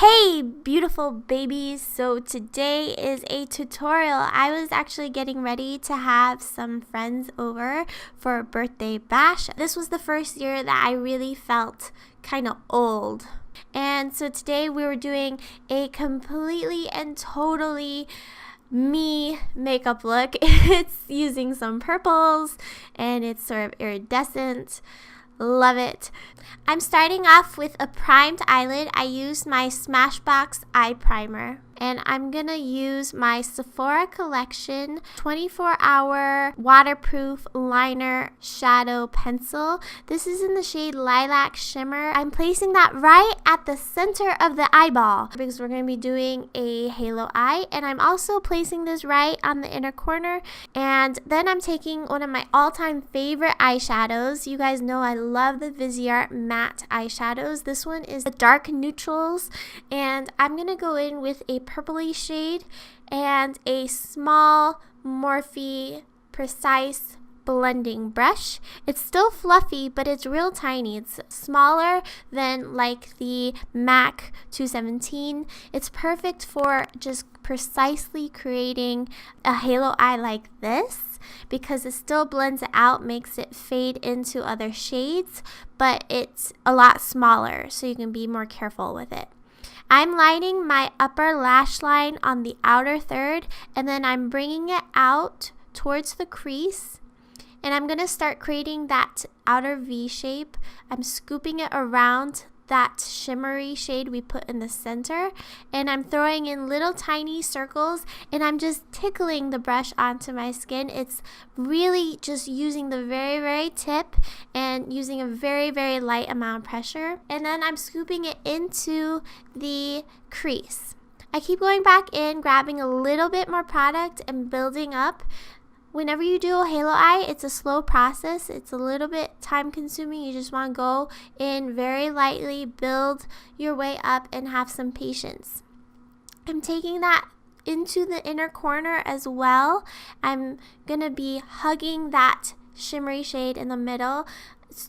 Hey beautiful babies, so today is a tutorial. I was actually getting ready to have some friends over for a birthday bash. This was the first year that I really felt kind of old. And so today we were doing a completely and totally me makeup look. It's using some purples and it's sort of iridescent. Love it. I'm starting off with a primed eyelid. I used my Smashbox eye primer. And I'm going to use my Sephora Collection 24-hour waterproof liner shadow pencil. This is in the shade Lilac Shimmer. I'm placing that right at the center of the eyeball because we're going to be doing a halo eye. And I'm also placing this right on the inner corner. And then I'm taking one of my all-time favorite eyeshadows. You guys know I love the Viseart matte eyeshadows. This one is the dark neutrals. And I'm going to go in with a purpley shade and a small Morphe precise blending brush. It's still fluffy, but it's real tiny. It's smaller than like the MAC 217. It's perfect for just precisely creating a halo eye like this because it still blends it out, makes it fade into other shades, but it's a lot smaller, so you can be more careful with it. I'm lining my upper lash line on the outer third, and then I'm bringing it out towards the crease, and I'm going to start creating that outer V shape. I'm scooping it around that shimmery shade we put in the center, and I'm throwing in little tiny circles, and I'm just tickling the brush onto my skin. It's really just using the very tip and using a very light amount of pressure, and then I'm scooping it into the crease. I keep going back in, grabbing a little bit more product and building up. Whenever you do a halo eye, it's a slow process. It's a little bit time consuming. You just want to go in very lightly, build your way up, and have some patience. I'm taking that into the inner corner as well. I'm going to be hugging that shimmery shade in the middle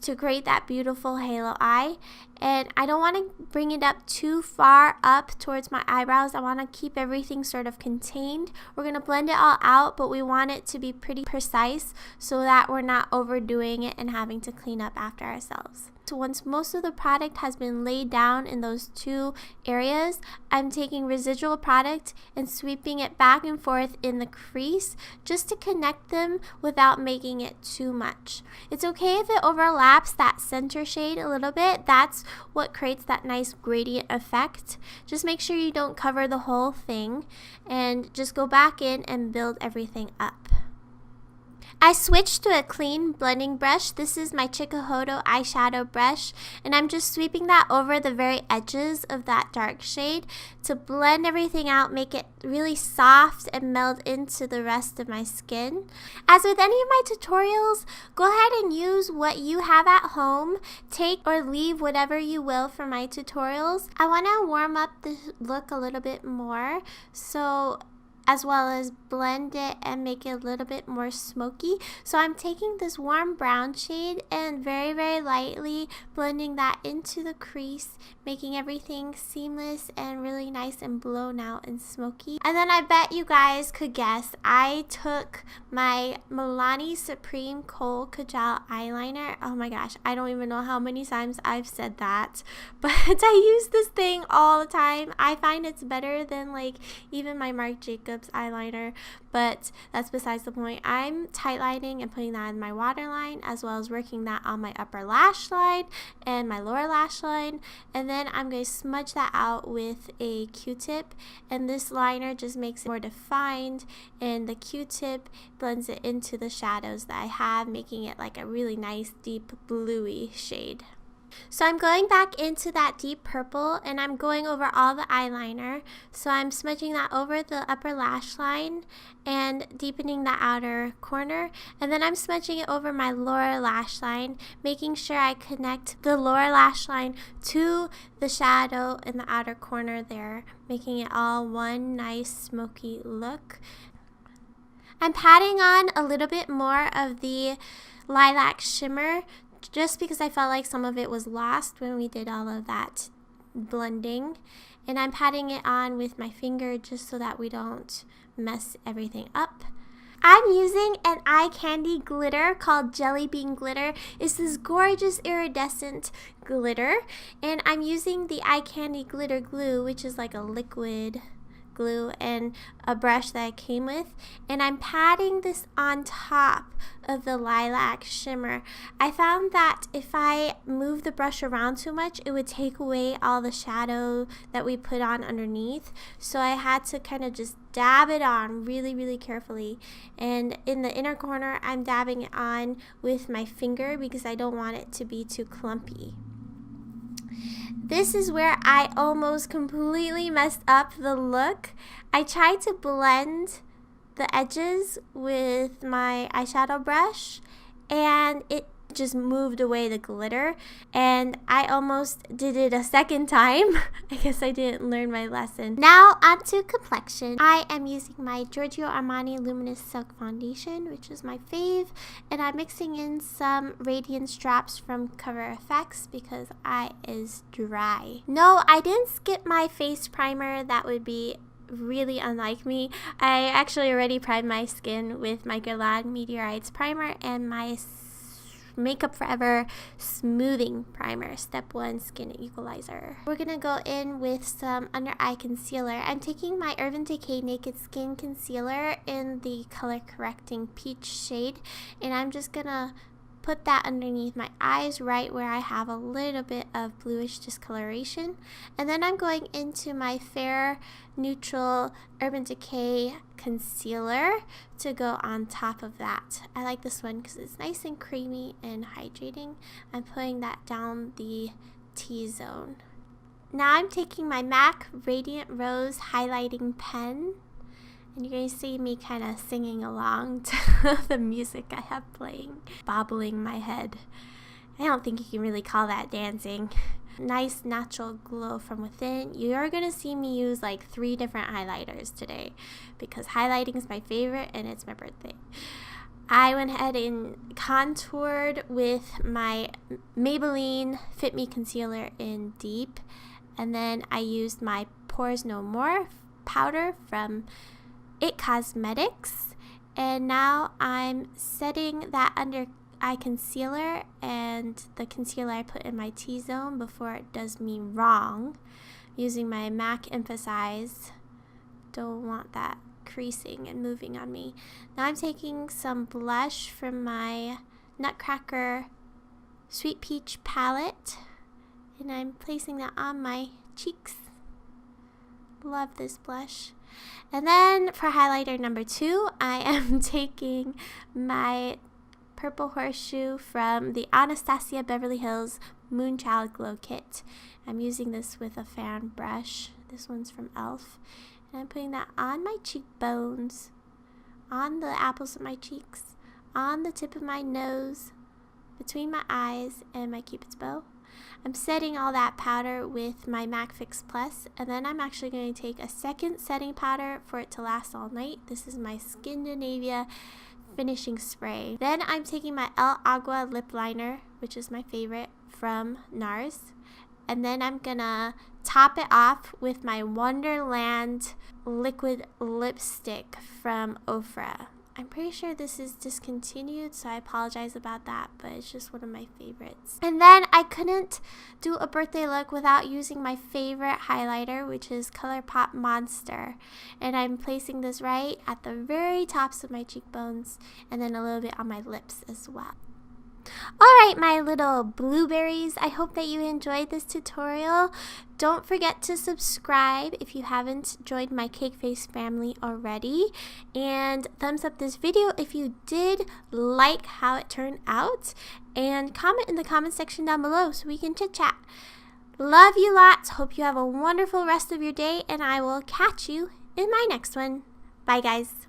to create that beautiful halo eye. And I don't want to bring it up too far up towards my eyebrows. I want to keep everything sort of contained. We're going to blend it all out, but we want it to be pretty precise so that we're not overdoing it and having to clean up after ourselves. So once most of the product has been laid down in those two areas, I'm taking residual product and sweeping it back and forth in the crease just to connect them without making it too much. It's okay if it overlaps that center shade a little bit. That's what creates that nice gradient effect. Just make sure you don't cover the whole thing and just go back in and build everything up. I switched to a clean blending brush. This is my Chikuhodo eyeshadow brush, and I'm just sweeping that over the very edges of that dark shade to blend everything out, make it really soft and meld into the rest of my skin. As with any of my tutorials, go ahead and use what you have at home. Take or leave whatever you will for my tutorials. I want to warm up the look a little bit more, so as well as blend it and make it a little bit more smoky. So I'm taking this warm brown shade and very lightly blending that into the crease, making everything seamless and really nice and blown out and smoky. And then I bet you guys could guess, I took my Milani Supreme Kohl Kajal eyeliner. Oh my gosh, I don't even know how many times I've said that, but I use this thing all the time. I find it's better than like even my Marc Jacobs eyeliner, but that's besides the point. I'm tightlining and putting that in my waterline, as well as working that on my upper lash line and my lower lash line, and then I'm going to smudge that out with a Q-tip, and this liner just makes it more defined, and the Q-tip blends it into the shadows that I have, making it like a really nice deep bluey shade. So I'm going back into that deep purple, and I'm going over all the eyeliner. So I'm smudging that over the upper lash line and deepening the outer corner, and then I'm smudging it over my lower lash line, making sure I connect the lower lash line to the shadow in the outer corner there, making it all one nice smoky look. I'm patting on a little bit more of the lilac shimmer just because I felt like some of it was lost when we did all of that blending, and I'm patting it on with my finger just so that we don't mess everything up. I'm using an eye candy glitter called Jelly Bean Glitter. It's this gorgeous iridescent glitter, and I'm using the eye candy glitter glue, which is like a liquid glue, and a brush that I came with, and I'm patting this on top of the lilac shimmer. I found that if I move the brush around too much, it would take away all the shadow that we put on underneath, so I had to kind of just dab it on really carefully. And in the inner corner, I'm dabbing it on with my finger because I don't want it to be too clumpy. This is where I almost completely messed up the look. I tried to blend the edges with my eyeshadow brush, and it just moved away the glitter, and I almost did it a second time. I guess I didn't learn my lesson. Now onto complexion. I am using my Giorgio Armani Luminous Silk Foundation, which is my fave, and I'm mixing in some Radiance drops from Cover FX because eye is dry. No, I didn't skip my face primer. That would be really unlike me. I actually already primed my skin with my Guerlain Meteorites primer and my Makeup Forever Smoothing Primer, Step 1 Skin Equalizer. We're gonna go in with some under eye concealer. I'm taking my Urban Decay Naked Skin Concealer in the Color Correcting Peach shade, and I'm just gonna put that underneath my eyes right where I have a little bit of bluish discoloration. And then I'm going into my Fair Neutral Urban Decay concealer to go on top of that. I like this one because it's nice and creamy and hydrating. I'm putting that down the T-zone. Now I'm taking my MAC Radiant Rose highlighting pen, and you're going to see me kind of singing along to the music I have playing, bobbling my head. I don't think you can really call that dancing. Nice natural glow from within. You're going to see me use like 3 different highlighters today because highlighting is my favorite and it's my birthday. I went ahead and contoured with my Maybelline Fit Me Concealer in Deep, and then I used my Pores No More powder from It Cosmetics, and now I'm setting that under eye concealer and the concealer I put in my T-zone before it does me wrong, using my MAC Emphasize. Don't want that creasing and moving on me. Now I'm taking some blush from my Nutcracker Sweet Peach palette, and I'm placing that on my cheeks. Love this blush. And then for highlighter number 2, I am taking my Purple Horseshoe from the Anastasia Beverly Hills Moonchild Glow Kit. I'm using this with a fan brush. This one's from e.l.f. And I'm putting that on my cheekbones, on the apples of my cheeks, on the tip of my nose, between my eyes and my Cupid's bow. I'm setting all that powder with my MAC Fix Plus, and then I'm actually going to take a second setting powder for it to last all night. This is my Skindinavia finishing spray. Then I'm taking my El Agua lip liner, which is my favorite, from NARS, and then I'm gonna top it off with my Wonderland liquid lipstick from Ofra. I'm pretty sure this is discontinued, so I apologize about that, but it's just one of my favorites. And then I couldn't do a birthday look without using my favorite highlighter, which is ColourPop Monster. And I'm placing this right at the very tops of my cheekbones and then a little bit on my lips as well. Alright, my little blueberries, I hope that you enjoyed this tutorial. Don't forget to subscribe if you haven't joined my Cake Face family already. And thumbs up this video if you did like how it turned out. And comment in the comment section down below so we can chit chat. Love you lots. Hope you have a wonderful rest of your day. And I will catch you in my next one. Bye guys.